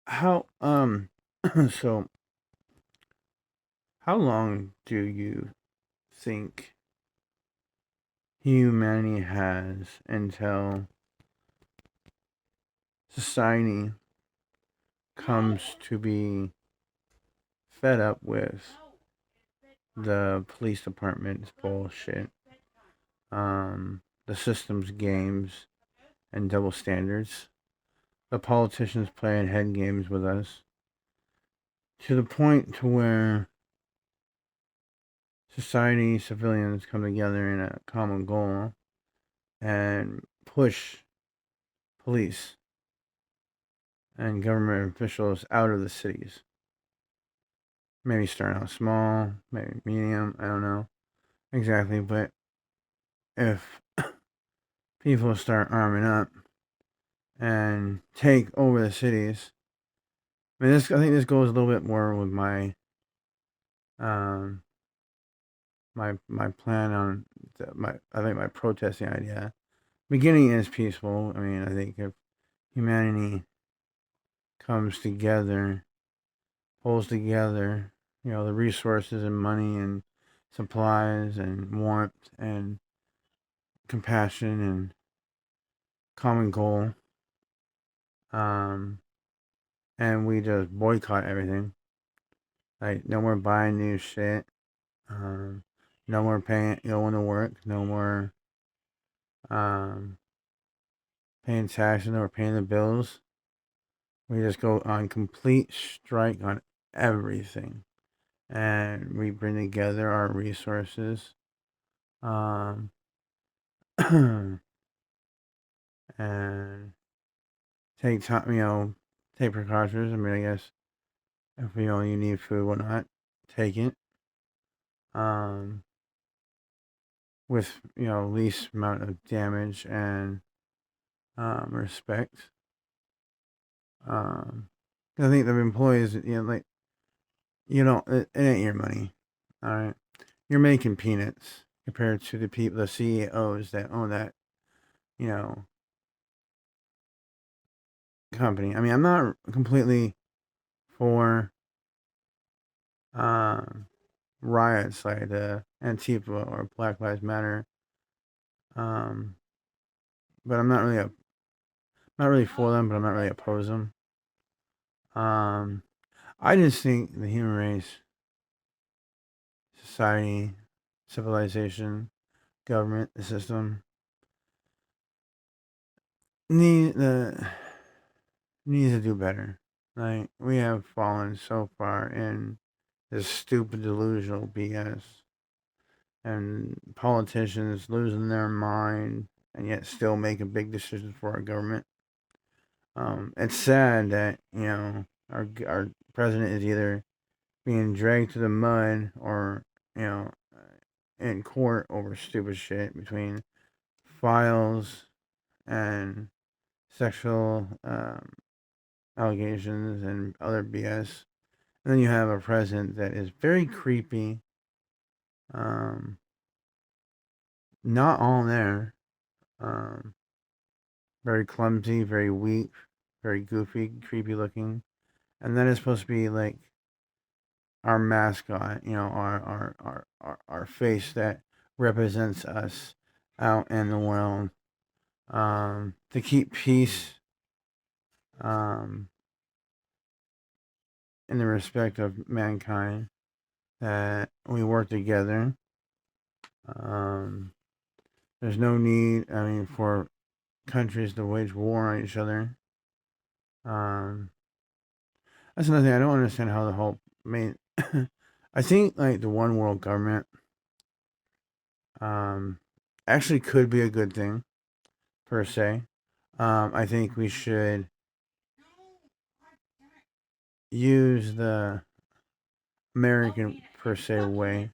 How so how long do you think humanity has until society comes to be fed up with the police department's bullshit, the system's games and double standards, the politicians playing head games with us, to the point to where society, civilians come together in a common goal and push police and government officials out of the cities. Maybe starting out small, maybe medium, I don't know exactly, but if people start arming up and take over the cities, I think this goes a little bit more with um my plan on my protesting idea. Beginning is peaceful. I mean, I think if humanity comes together, pulls together, the resources and money and supplies and warmth and compassion and common goal, um, and we just boycott everything. Like no more buying new shit, um, no more going to work, no more um, paying taxes or paying the bills. We just go on complete strike on everything, and we bring together our resources, um, and take time, take precautions. I mean, I guess if you need food, whatnot, take it. Um, with least amount of damage and respect. Um, I think the employees, like it ain't your money. All right, you're making peanuts compared to the people, the CEOs that own that you know company. I mean, I'm not completely for um riots like the Antifa or Black Lives Matter. Um, but not really for them, but I'm not really opposed them. Um, I just think the human race, society, civilization, government, the system need the needs to do better. Like we have fallen so far in this stupid delusional BS, and politicians losing their mind, and yet still making big decisions for our government. It's sad that our president is either being dragged to the mud or you know in court over stupid shit between files and sexual allegations and other BS. And then you have a president that is very creepy, um, not all there, um, very clumsy, very weak, very goofy, creepy looking. And then it's supposed to be like our mascot, our face that represents us out in the world, to keep peace, um, in the respect of mankind, that we work together. Um, there's no need, I mean, for countries to wage war on each other. Um, that's another thing. I don't understand how the whole main. I think like the one world government, um, actually could be a good thing per se. I think we should use the American per se way,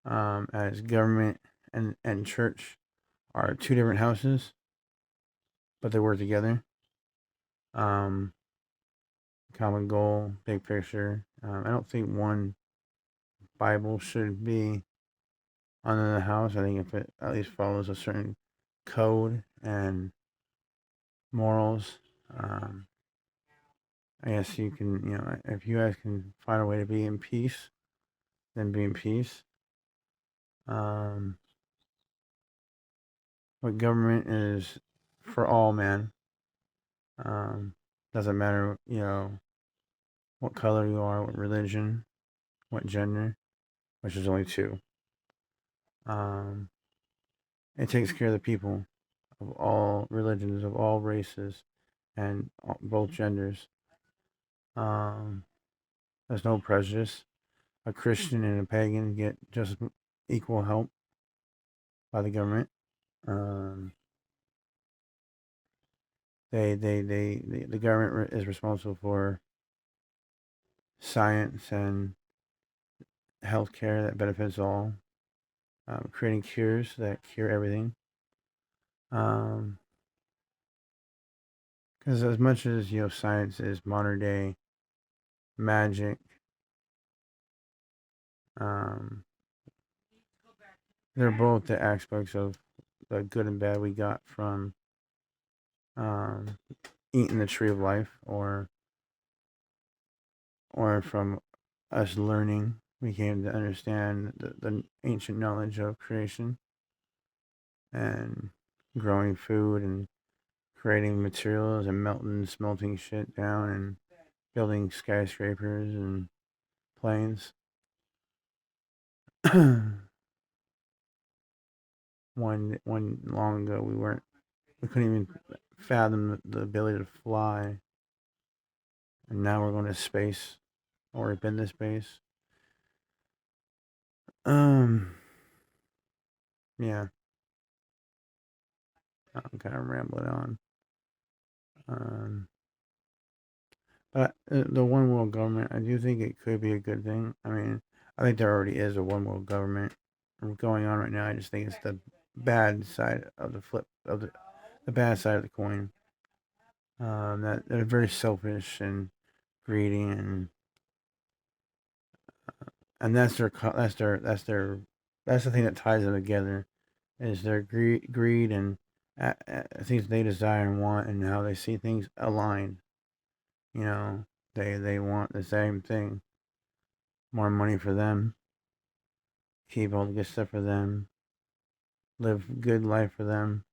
as government and church are two different houses, but they work together. Um, Common goal, big picture. I don't think one Bible should be under the house. I think if it at least follows a certain code and morals, um, I guess you can, if you guys can find a way to be in peace, then be in peace. Um, but government is for all, man. Doesn't matter, what color you are, what religion, what gender, which is only two. Um, it takes care of the people of all religions, of all races, and both genders. Um, there's no prejudice. A Christian and a pagan get just equal help by the government. Um, the government is responsible for science and healthcare that benefits all, creating cures that cure everything. Because as much as science is modern day magic, um, they're both the aspects of the good and bad we got from um, eating the tree of life, or from us learning. We came to understand the ancient knowledge of creation and growing food and creating materials and smelting shit down and building skyscrapers and planes. one long ago we couldn't even fathom the ability to fly, and now we're going to space, or we've been to space. Um, yeah, I'm kind of rambling on. Um, but the one world government, I do think it could be a good thing. I mean, I think there already is a one world government going on right now. I just think it's the bad side of the flip of the bad side of the coin. That they're very selfish and greedy, and that's the thing that ties them together, is their greed and things they desire and want, and how they see things aligned. You know, they want the same thing: more money for them, keep all the good stuff for them, live good life for them,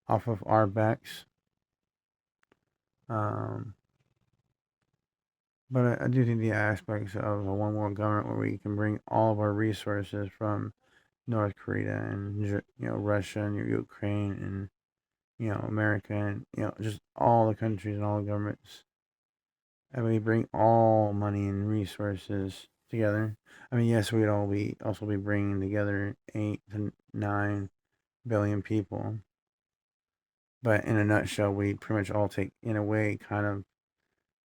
off of our backs. Um, but I do think the aspects of a one world government where we can bring all of our resources from North Korea and Russia and Ukraine and America and just all the countries and all the governments, and we bring all money and resources together. I mean, yes, we'd all be also be bringing together 8 to 9 billion people, but in a nutshell, we pretty much all take, in a way, kind of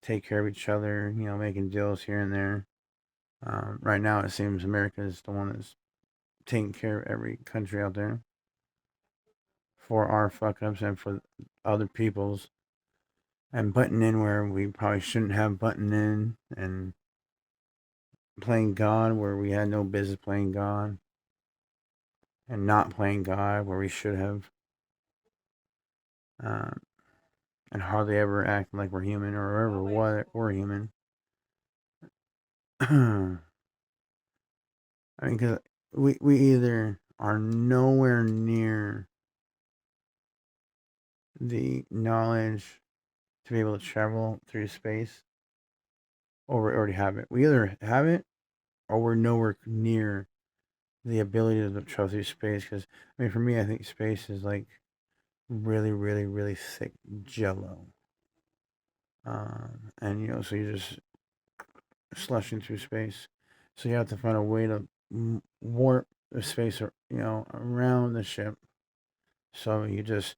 take care of each other. Making deals here and there. Right now, it seems America is the one that's taking care of every country out there for our fuck ups and for other people's, and butting in where we probably shouldn't have button in, and playing God where we had no business playing God, and not playing God where we should have, um, and hardly ever acting like we're human or ever what we're human. I mean, because we either are nowhere near the knowledge to be able to travel through space, or we already have it. We either have it, or we're nowhere near the ability to travel through space. Because I mean, for me, I think space is like really, really, really thick jello. And so you're just slushing through space. So you have to find a way to warp the space, around the ship. So you just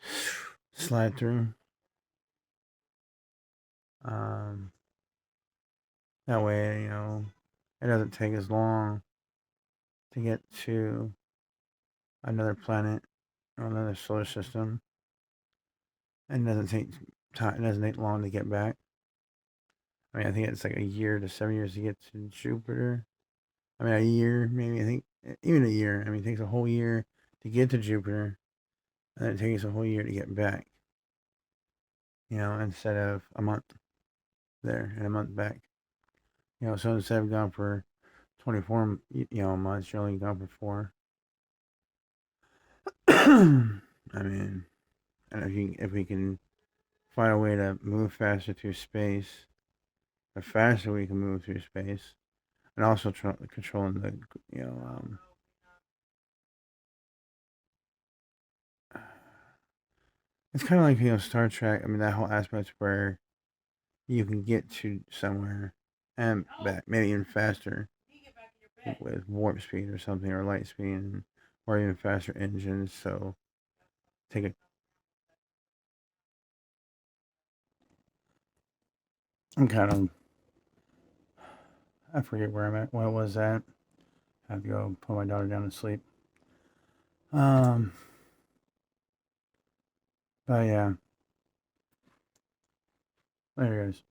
slide through. Um, that way, it doesn't take as long to get to another planet or another solar system, and it doesn't take time. It doesn't take long to get back. I mean, I think it's like a year to 7 years to get to Jupiter. I mean, a year, maybe. I think even a year. I mean, it takes a whole year to get to Jupiter, and then it takes a whole year to get back. Instead of a month. there and a month back. So instead of going for 24, months, you're only going for 4. I mean, and if we can find a way to move faster through space, the faster we can move through space, and also controlling the, it's kind of like Star Trek. I mean, that whole aspect where you can get to somewhere and back, maybe even faster with warp speed or something, or light speed, or even faster engines. So take a I'm kind of I forget where I'm at. What was that? I have to go put my daughter down to sleep. Um, but yeah, there it is.